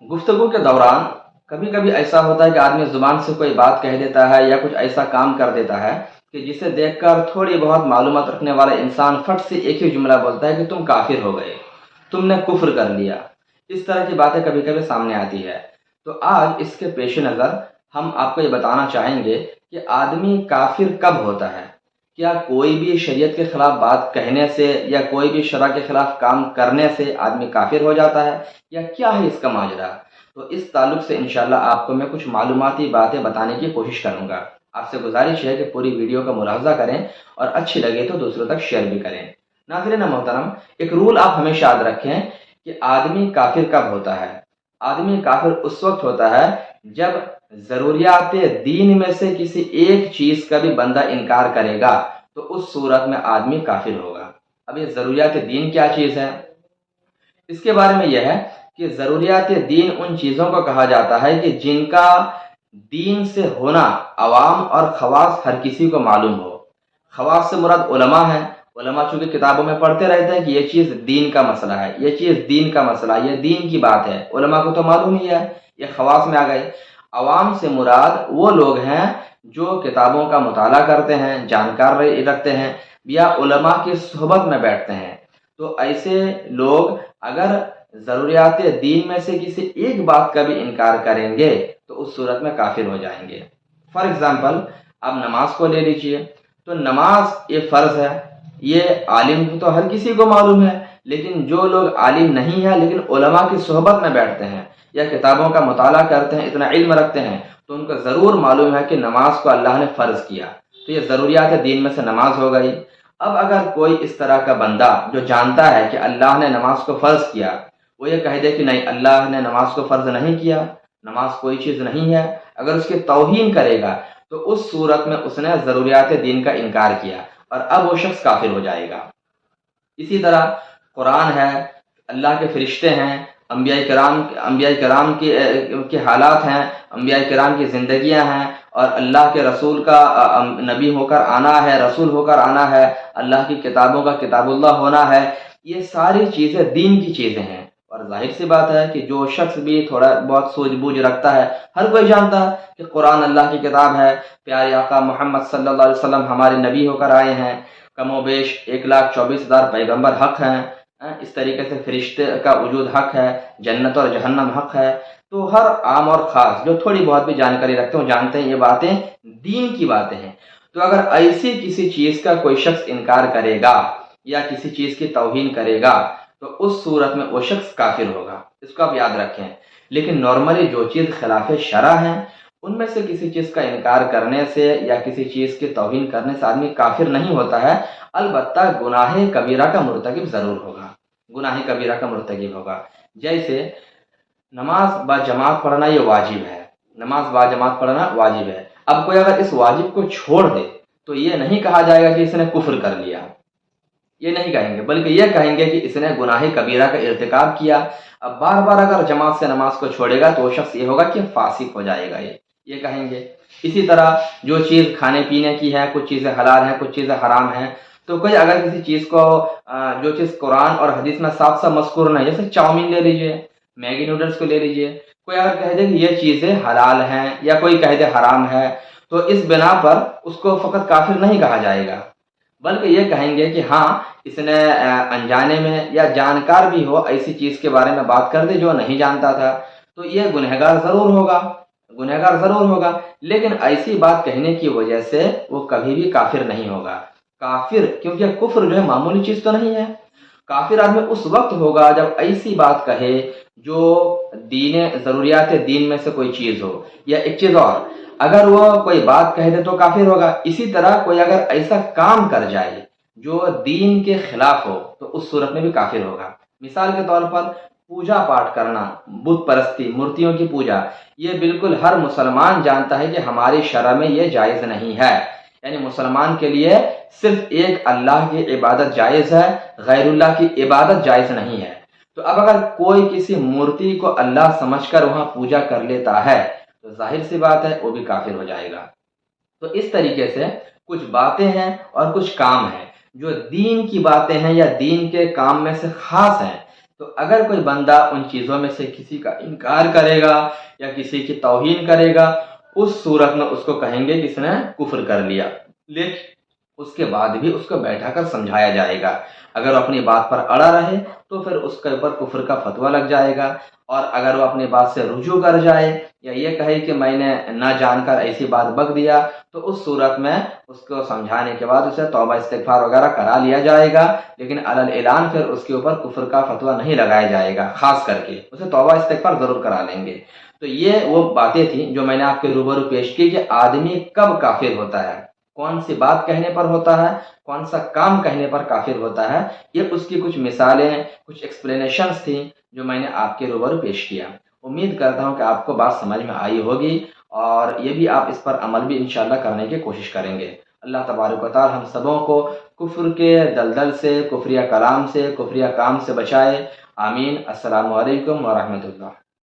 गुफ्तगू के दौरान कभी कभी ऐसा होता है कि आदमी ज़ुबान से कोई बात कह देता है या कुछ ऐसा काम कर देता है कि जिसे देखकर थोड़ी बहुत मालूमात रखने वाला इंसान फट से एक ही जुमला बोलता है कि तुम काफिर हो गए, तुमने कुफ्र कर लिया। इस तरह की बातें कभी कभी सामने आती है। तो आज इसके पेश नज़र हम आपको ये बताना चाहेंगे कि आदमी काफिर कब होता है। क्या कोई भी शरीयत के खिलाफ बात कहने से या कोई भी शरअ के खिलाफ काम करने से आदमी काफिर हो जाता है, या क्या है इसका माजरा। तो इस ताल्लुक से इंशाल्लाह आपको मैं कुछ मालूमाती बातें बताने की कोशिश करूंगा। आपसे गुजारिश है कि पूरी वीडियो का मुलाहजा करें और अच्छी लगे तो दूसरों तक शेयर भी करें। नाज़रीन मोहतरम, एक रूल आप हमेशा याद रखें कि आदमी काफिर कब होता है। आदमी काफिर उस वक्त होता है जब ज़रूरियात दीन में से किसी एक चीज़ का भी बंदा इनकार करेगा, तो उस सूरत में आदमी काफिर होगा। अब ये ज़रूरियात दीन क्या चीज़ है, इसके बारे में यह है कि ज़रूरियात दीन उन चीज़ों को कहा जाता है कि जिनका दीन से होना अवाम और ख़वास हर किसी को मालूम हो। ख़वास से मुराद उलमा है। उलमा चूँकि किताबों में पढ़ते रहते हैं कि ये चीज़ दीन का मसला है, ये चीज़ दीन का मसला, ये दीन की बात है, उलमा को तो मालूम ही है, ये ख़वास में आ गए। अवाम से मुराद वो लोग हैं जो किताबों का मुताला करते हैं, जानकार रखते हैं या उलमा की सोहबत में बैठते हैं। तो ऐसे लोग अगर ज़रूरियात दीन में से किसी एक बात का भी इनकार करेंगे तो उस सूरत में काफिर हो जाएंगे। फॉर एग्ज़ाम्पल, आप नमाज को ले लीजिए। तो नमाज ये फ़र्ज़ है, ये आलिम तो हर किसी को मालूम है, लेकिन जो लोग आलिम नहीं है लेकिन उलमा की सोहबत में बैठते हैं या किताबों का मुताला करते हैं, इतना इल्म रखते हैं, तो उनको ज़रूर मालूम है कि नमाज को अल्लाह ने फ़र्ज़ किया। तो ये ज़रूरियात दीन में से नमाज हो गई। अब अगर कोई इस तरह का बंदा जो जानता है कि अल्लाह ने नमाज को फ़र्ज़ किया, वो ये कह दे कि नहीं, अल्लाह ने नमाज को फ़र्ज़ नहीं किया, नमाज कोई चीज़ नहीं है, अगर उसकी तौहीन करेगा तो उस सूरत में उसने ज़रूरियात दीन का इनकार किया और अब वो शख्स काफिर हो जाएगा। इसी तरह कुरान है, अल्लाह के फरिश्ते हैं, अंबिया कराम के हालात हैं, अंबिया कराम की ज़िंदगियां हैं, और अल्लाह के रसूल का नबी होकर आना है, रसूल होकर आना है, अल्लाह की किताबों का किताबुल्लाह होना है। ये सारी चीज़ें दीन की चीज़ें हैं। और जाहिर सी बात है कि जो शख्स भी थोड़ा बहुत सूझबूझ रखता है, हर कोई जानता है कि कुरान अल्लाह की किताब है, प्यारे आका मोहम्मद सल्लल्लाहु अलैहि वसल्लम हमारे नबी होकर आए हैं, कमोबेश 1,24,000 पैगंबर हक हैं, इस तरीके से फरिश्ते का वजूद हक है, जन्नत और जहन्नम हक है। तो हर आम और ख़ास जो थोड़ी बहुत भी जानकारी रखते हो जानते हैं ये बातें दीन की बातें हैं। तो अगर ऐसी किसी चीज़ का कोई शख्स इनकार करेगा या किसी चीज़ की तौहीन करेगा तो उस सूरत में वो शख्स काफिर होगा। इसको आप याद रखें। लेकिन नॉर्मली जो चीज़ खिलाफ शरअ है उनमें से किसी चीज़ का इनकार करने से या किसी चीज़ की तौहीन करने से आदमी काफिर नहीं होता है। अलबत्ता गुनाह कबीरा का मुर्तकिब ज़रूर होगा, गुनाह कबीरा का मुर्तकिब होगा। जैसे नमाज बाजमात पढ़ना ये वाजिब है, नमाज बाजमात पढ़ना वाजिब है। अब कोई अगर इस वाजिब को छोड़ दे तो ये नहीं कहा जाएगा कि इसने कुफ्र कर लिया, ये नहीं कहेंगे, बल्कि ये कहेंगे कि इसने गुनाह कबीरा का इर्तिकाब किया। अब बार बार अगर जमात से नमाज को छोड़ेगा तो वो शख्स ये होगा कि फासिक हो जाएगा, ये कहेंगे। इसी तरह जो चीज़ खाने पीने की है, कुछ चीज़ें हलाल हैं, कुछ चीज़ें हराम हैं, तो कोई अगर किसी चीज़ को जो चीज़ कुरान और हदीस में साफ साफ मज़कूर नहीं, जैसे चाउमीन ले लीजिए, मैगी नूडल्स को ले लीजिए, कोई अगर कह दे कि ये चीज़ें हलाल हैं या कोई कह दे हराम है, तो इस बिना पर उसको फ़कत काफिर नहीं कहा जाएगा, बल्कि ये कहेंगे कि हाँ, इसने अनजाने में या जानकार भी हो ऐसी चीज़ के बारे में बात कर दे जो नहीं जानता था, तो ये गुनहगार ज़रूर होगा, गुनहगार ज़रूर होगा। लेकिन ऐसी बात कहने की वजह से वो कभी भी काफिर नहीं होगा। काफिर, क्योंकि कुफ्र जो है मामूली चीज़ तो नहीं है। काफिर आदमी उस वक्त होगा जब ऐसी बात कहे जो दीन ज़रूरियात दीन में से कोई चीज़ हो। या एक चीज़ और, अगर वो कोई बात कह दे तो काफिर होगा। इसी तरह कोई अगर ऐसा काम कर जाए जो दीन के खिलाफ हो तो उस सूरत में भी काफिर होगा। मिसाल के तौर पर पूजा पाठ करना, बुत परस्ती, मूर्तियों की पूजा, ये बिल्कुल हर मुसलमान जानता है कि हमारी शरअ में ये जायज़ नहीं है। यानी मुसलमान के लिए सिर्फ एक अल्लाह की इबादत जायज़ है, गैरुल्लाह की इबादत जायज़ नहीं है। तो अब अगर कोई किसी मूर्ति को अल्लाह समझकर वहाँ पूजा कर लेता है तो जाहिर सी बात है वो भी काफिर हो जाएगा। तो इस तरीके से कुछ बातें हैं और कुछ काम हैं जो दीन की बातें हैं या दीन के काम में से खास हैं, تو اگر کوئی بندہ ان چیزوں میں سے کسی کا انکار کرے گا یا کسی کی توہین کرے گا، اس صورت میں اس کو کہیں گے کہ اس نے کفر کر لیا، لیکن اس کے بعد بھی اس کو بیٹھا کر سمجھایا جائے گا۔ اگر وہ اپنی بات پر اڑا رہے تو پھر اس کے اوپر کفر کا فتویٰ لگ جائے گا، اور اگر وہ اپنی بات سے رجوع کر جائے یا یہ کہے کہ میں نے نہ جان کر ایسی بات بک دیا، تو اس صورت میں اس کو سمجھانے کے بعد اسے توبہ استغفار وغیرہ کرا لیا جائے گا، لیکن علی الاعلان پھر اس کے اوپر کفر کا فتویٰ نہیں لگایا جائے گا، خاص کر کے اسے توبہ استغفار ضرور کرا لیں گے۔ تو یہ وہ باتیں تھیں جو میں نے آپ کے روبرو پیش کی کہ آدمی کب کافر ہوتا ہے، کون سی بات کہنے پر ہوتا ہے، کون سا کام کہنے پر کافر ہوتا ہے، یہ اس کی کچھ مثالیں، کچھ ایکسپلینیشنز تھیں جو میں نے آپ کے روبرو پیش کیا۔ امید کرتا ہوں کہ آپ کو بات سمجھ میں آئی ہوگی، اور یہ بھی آپ اس پر عمل بھی انشاءاللہ کرنے کی کوشش کریں گے۔ اللہ تبارک و تعالی ہم سبوں کو کفر کے دلدل سے، کفریہ کلام سے، کفریہ کام سے بچائے، آمین۔ السلام علیکم ورحمۃ اللہ۔